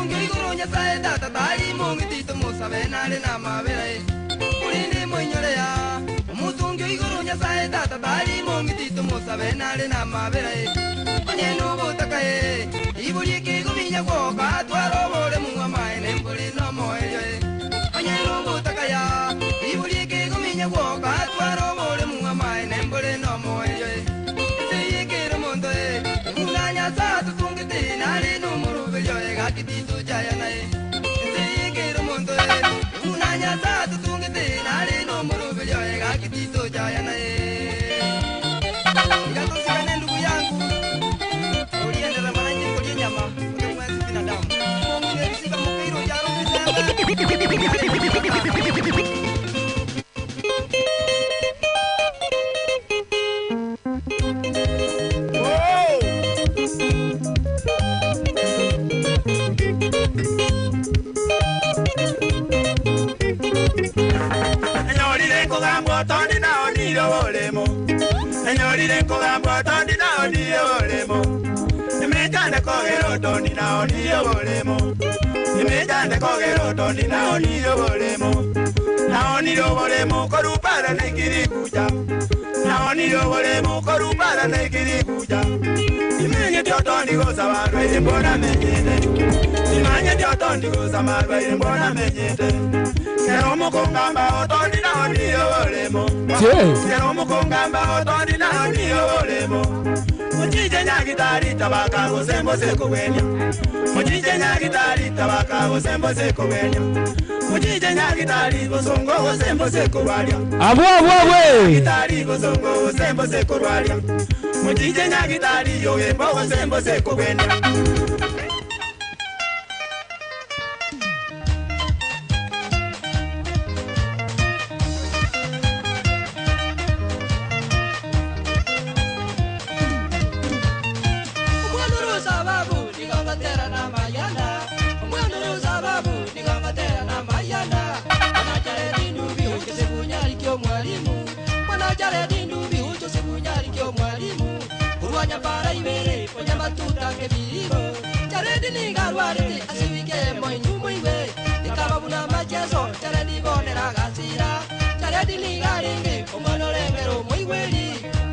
A: Charedi ni garinge, omonolengero moigweri,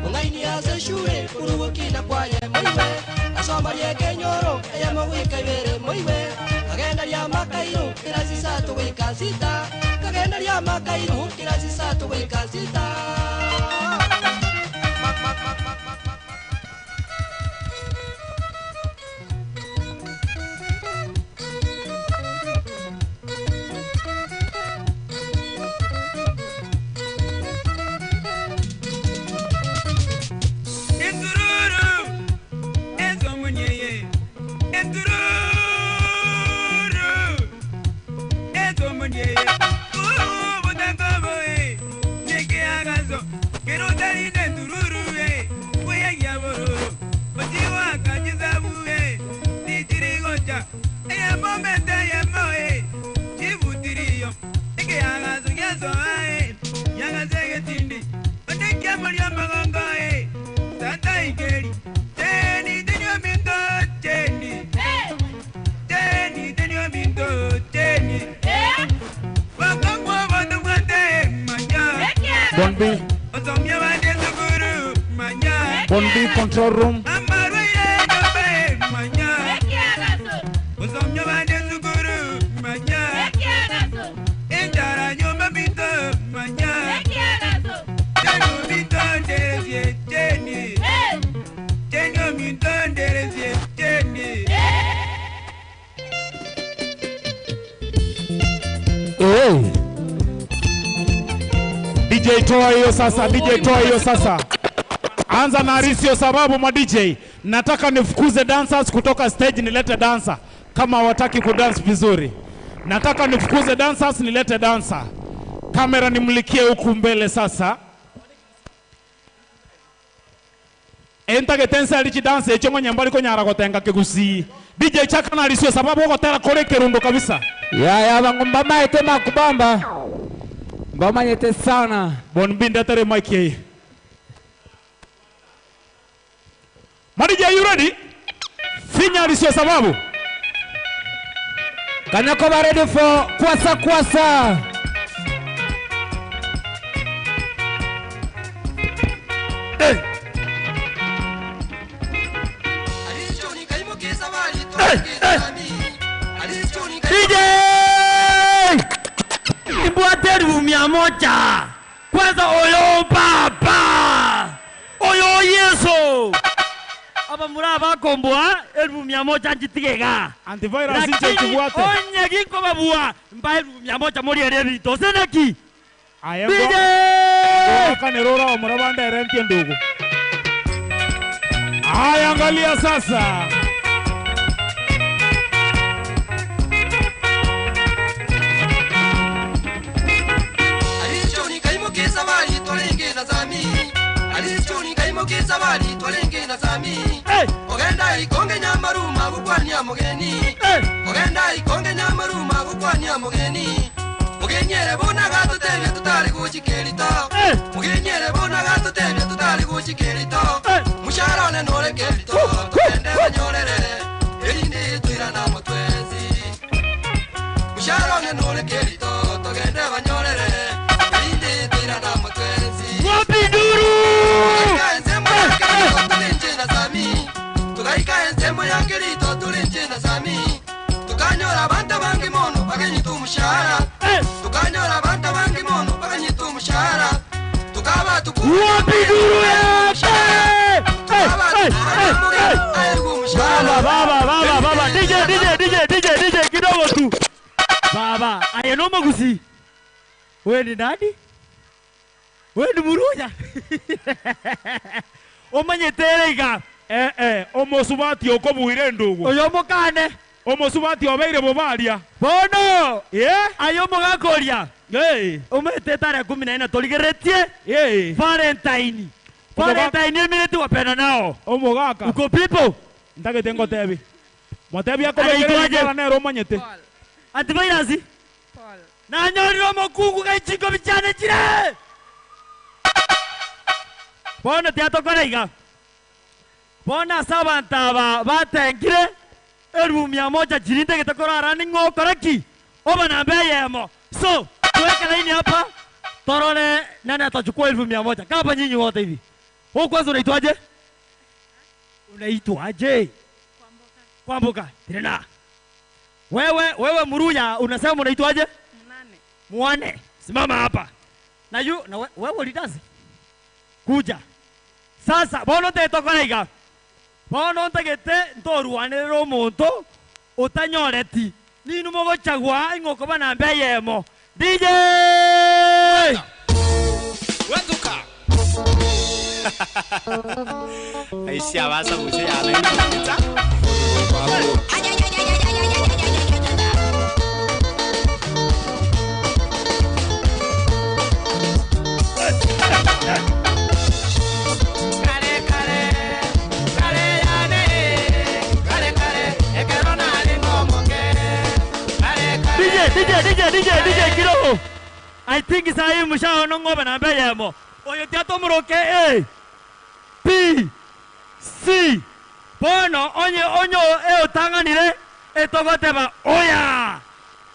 A: ungaini ase Ate shure kurugo kina kwaye moiwe Asoma liege nyoro aya mawika ibere moiwe Kagenda lya makairu kirasi sato wika sita Kagenda lya makairu kirasi sato wika sita
R: Bondi control room. DJ toa hiyo sasa, DJ toa hiyo sasa. Anza na Arisio sababu ma DJ. Nataka nifukuze dancers kutoka stage nilete dancer. Kama hawataki kudance vizuri. Nataka nifukuze dancers nilete dancer. Kamera nimlikie huku mbele sasa. Entage tensa alichi dance echongo nyambali ko nyara gotenga kegusi. DJ chaka na Arisio sababu gotera kore kerundo kabisa.
C: Ya bangomba maite makubamba. Mbama nyete sana.
R: Bonbinda tere Mike. Madija, you ready? Finya Arisio sababu.
C: Kanyako ba ready for kwasa kwasa.
R: Hey.
B: DJ! Ibuateri umia moja. Kwanza oyo papa. Oyo Yesu. Aba muraba komboa elfu 100 njitigega.
R: Antivirus nje kibuate.
B: Onye giko babua mba elfu 100 muri ere to seneki.
R: Ayembo.
B: DJ!
R: Kanerora wa murabanda erempie ndugu. Haya angalia sasa.
A: Alichoni kaimokeza bali tolenge na zami. Alichoni kaimokeza bali tolenge na zami. Ogenda ikonge nyamaruma gukwanya mugeni. Ogenda ikonge nyamaruma gukwanya mugeni. Mugenyere bona gato tebe tutari guchikerito. Mugenyere bona gato tebe tutari guchikerito. Musharone nore kerito. Tende banyorere. Elinde tuira na motwezi. Musharone nore kerito. Togende banyorere. Elinde tuira na motwezi.
B: Wapiduru!
A: Tukaika enzemo ya kerito tulinje na zami. Tukanyora banta bangi mono bagenyitu mushara. Tukanyora banta bangi mono bagenyitu mushara. Tukaba tukuru
B: Wapiduru ya Baba DJ kidogo tu. Baba ayenoma gusi. Wewe ni nani? Wewe ni Murunya. Omanyeterega.
R: Omosubati okobuire ndugu.
B: Oyo mukane.
R: Omosubati obeire bobaria.
B: Bono. Ayo mugakoria. Umete tarehe 14 toligeretie. Valentine. Valentine minute wapenda nao.
R: Omugaka.
B: Uko people.
R: Ndagete ngotebi. Motebi akobegera nero manyete.
B: Antivirus. Na nyoriro mokungu gaichiko bichane chire. Bono tiatokoraiga. Bona sabantaba batengire elfu 100 jirinde gitakorara ningo koraki. Oba nambe yemo. So, tuweke laini hapa. Torone nani atachukua elfu 100. Kapa nyinyi wote hivi. Wewe kwanza unaitwaje? Unaitwaje? Kwamboka. Tena. Wewe Muruya unasema unaitwaje? Mwane. Simama hapa. Na wewe ulidazi? Kuja. Sasa bono te tokoraiga. Bono ntagete ntoruanirwo muntu utanyoreti. Ninu mugochagwa ingoko bana mbeyemo. DJ!
U: Wetuka. Aisi abasa muse yana ita.
B: DJ Kilo. I think it's a musha no ngoba na mbeyemo. Oyo tiato muroke A B C. Bono onyo otanganire etogoteba oya.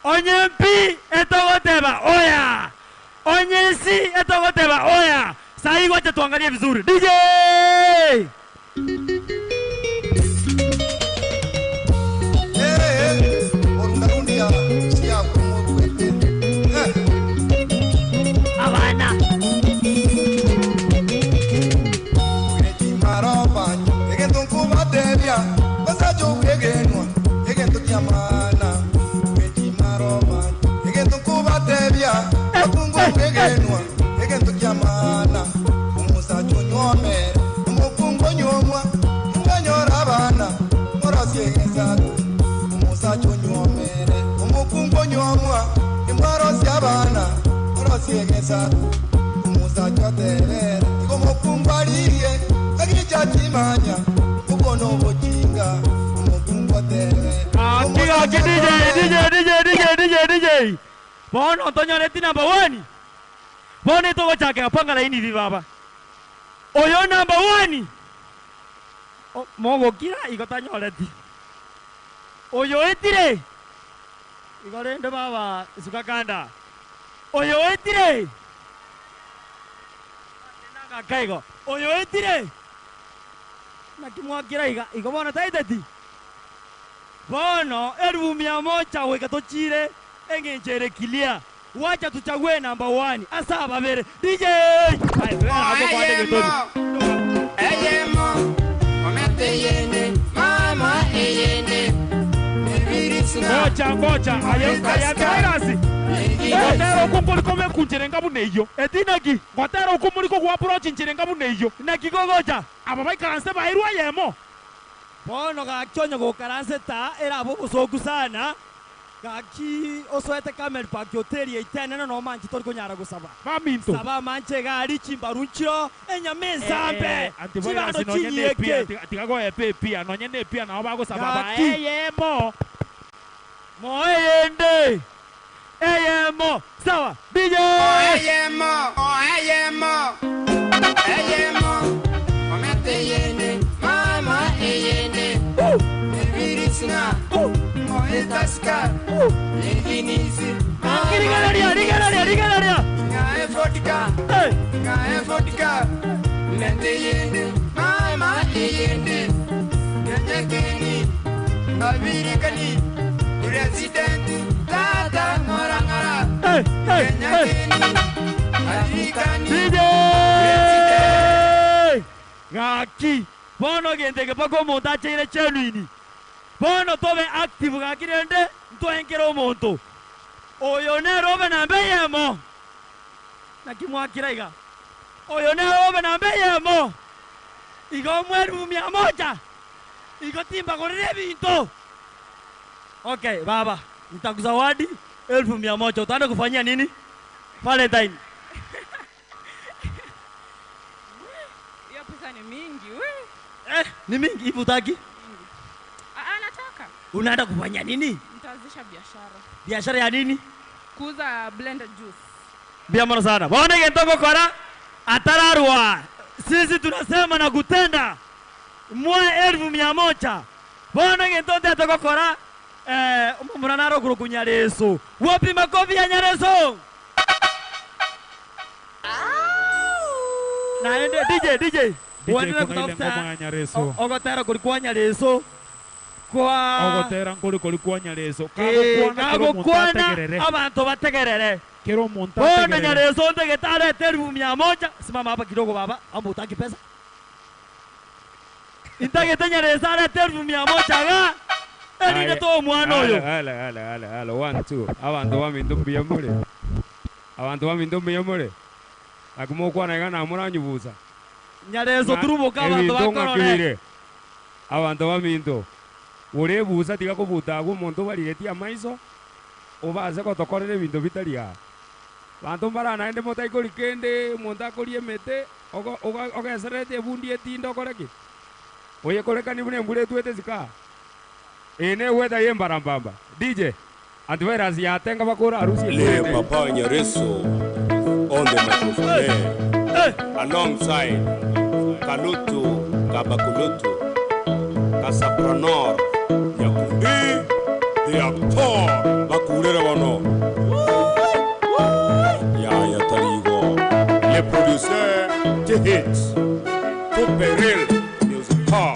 B: Onye B etogoteba oya. Onye C etogoteba oya. Sai wacha tuangalie vizuri. DJ! Havana. DJ. Bono Antonio Leti number 1. Bono ito wachake apanga laini vivaba. Oyo number 1. Mongo kira ikotanyo Leti. Oyo etire. Igorende baba sukakanda. Oyo etire. Nanga kaigo. Oyo etire. Nakimwakira igo bona taitati. Bono elumia mocha wekatochire engenchere kilia. Wacha tuchague number 1. Asa babere. DJ!
U: Eyemo. Omete yene. Mama eyene.
R: Ngoja. Ayabirasi. Ngotero kumpuliko mekunjirenga buneyo. Etinaki. Ngotero kumpuliko kwa approach njirenga buneyo.
B: Nakigogoja.
R: Aba baikaranse bairwa yemo.
B: Bono gakionyo gokaranse ta era bubusoku sana. Gaki osoete kamel park hotel yeitene no manchi tori konyara gusaba.
R: Maminto.
B: Saba manche gari chimbarunchiro enya mensambe.
R: Antibiotics no nyene pia tigago epe pia no nyene pia na obago sababa. Eyemo.
B: Mo eyende. Eyemo. Sawa. DJ.
U: Eyemo. Omete yene. Mama eyene. Nebirisna. Moetaska. Leginisi.
B: Rigalaria.
U: Ngae fotika. Mete yene. Mama eyene. Nyekeni. Abirikani. President Tata Morangara.
B: DJ! Gaki. Bono gente che poco montaggio in celluini. Bono dove active gaki rende to enkero monto. Oyone robe na beyemo. Na kimwakira iga. Oyone robe na beyemo. Igo mweru mia moja. Igo timba korere vinto. Okay, baba. Nitakuzawadi 1100. Utaenda kufanyia nini? Valentine.
E: Hiyo pesa ni mingi we.
B: Ni mingi hivi utaki?
E: Nataka.
B: Unaenda kufanya nini?
E: Nitaanzisha biashara.
B: Biashara ya nini?
E: Kuuza blended juice.
B: Biamano sana. Bwana ngentoko kora atararwa. Sisi tunasema na kutenda. Mwa 1100. Bwana ngentonde atoko kora umuranaro kurukunya Yesu. Wapi makofi ya Nyareso? Naende DJ. Uendelee kutafuta ogotera kulikuwa Nyareso kwa
R: ogotera kulikuwa Nyareso
B: kagokwana abantu bategerere
R: kero monta
B: bona Nyareso ndegetare 100,000 simama hapa kidogo baba ambo utaki pesa intagete Nyareso are 100,000 ga erinde to mwana oyo
G: ala 1 2 abantu bamindumbiye muri abantu bamindumbiye muri akumokwana igana muranyubuza
B: Nyareso turubuka abantu bakorore
G: abantu baminto urebuza tiga kubuta gwo muntu barigetia maiso ubaze ko tokorere bintu bitaria bantu barana ende motaikori kende muntu akorie mete ogeserete bundi etindo koreki oye korekani bune mbure tuete zika ene weda yembarambamba DJ antivirus ya tenga bakora harusi
H: le papa Nyareso on the microphone alongside Kalutu Kabakulutu Kasapranor Nyakundi the actor bakurera bano ya tarigo le producer de hits to peril music car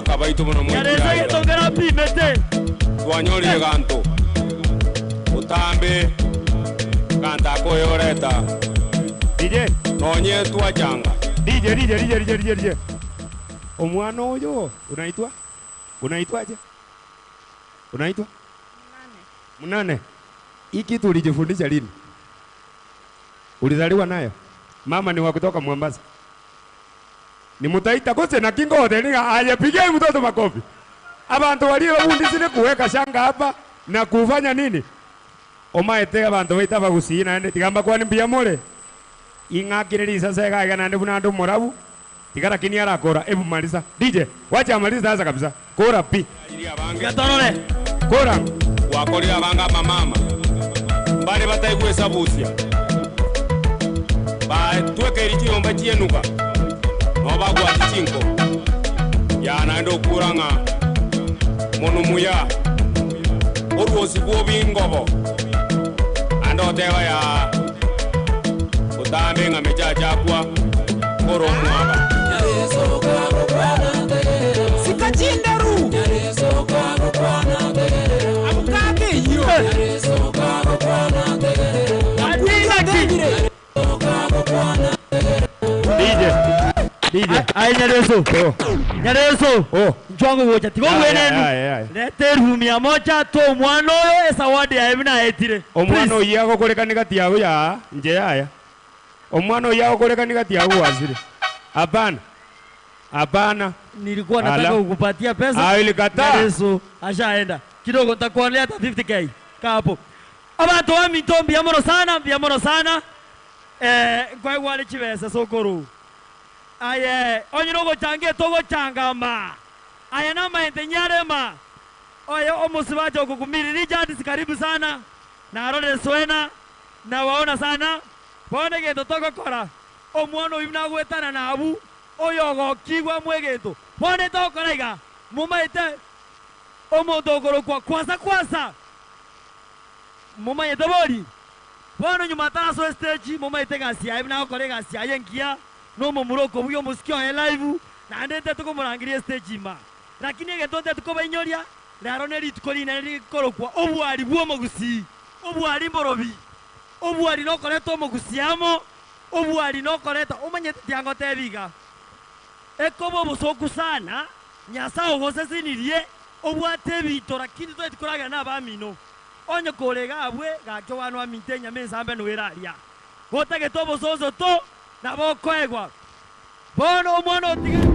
H: Kabaito mono mo.
B: Nyareso yetongera pimete.
H: Twanyori ganto. Utambe kanta koyoreta.
G: DJ
H: nonye twachanga.
G: DJ. Omwana oyo unaitwa? Unaitwaje? Unaitwa? Munane. Hiki tulijifundisha lini? Ulizaliwa nayo? Mama ni wa kutoka Mombasa. Ni mutaita kose na kingo hotelinga ajepigie mtoto makofi. Abantu walio bundisine kuweka shanga hapa na kufanya nini? Omaete abantu baita bagusina ende tigamba kwa nimbia mole. Ingakiriri sasa ega nande bunando morabu. Tigara kini ara kora ebu malisa. DJ wacha malisa sasa kabisa. Kora pi.
B: Gatonole.
G: Kora
H: wakolira banga mama. Bale bataigwesa busia. Ba tweke iri chiyomba chiyenuka. Noba kwa chichinko ya nando kuranga monumuya oruosi bwo bingobo ando tewa ya utambe nga mechacha kwa koro mwaba Nyareso kago kwana tegere
N: sikachindaru
H: Nyareso kago kwana tegere
N: abukake yo
H: Nyareso kago kwana tegere
N: tegere
H: kago kwana
B: DJ ai Nyareso Nyareso njwangu wocha tigongwe nenu lete rumi ya mocha to mwana oyo esawadi ya ebina etire
G: omwana oyo agokoreka gati yago ya nje yaya omwana oyo agokoreka gati yago wazire hapana
B: nilikuwa nataka kukupatia pesa
G: ilikataa
B: Nyareso ashaenda kidogo nitakuonea hata 50k kapo abantu wa mitombi yamono sana kwa wale chibesa sokoro aye onyirogo change togo changama aya na maente nyarema oyo omusibaje okukumiri jadi karibu sana na arore swena na waona sana bone gento togo kora omwana oyu nagwetana nabu oyo gokigwa mwegento bone tokora iga mumaite omonto ogorokwa kwasa mumaite bori bono nyuma taraso stage mumaite gasia ibna okore gasia yenkia no mumuroko buyo musikio he live na ndete tukumurangiria stage ma lakini getonde tukobenyoria raro neri tukorina neri korokwa obwari bwo mugusi obwari mborobi obwari no koreto mugusiamo obwari no koreta umanye tiango tebiga ekobo busoku sana nyasa ogose sinirie obwate bito lakini to tukuraga na bamino onye kolega abwe gakyo wanu amintenya mensambe no eraria gotege tobo sozo to na bokoegwa bono omwana otige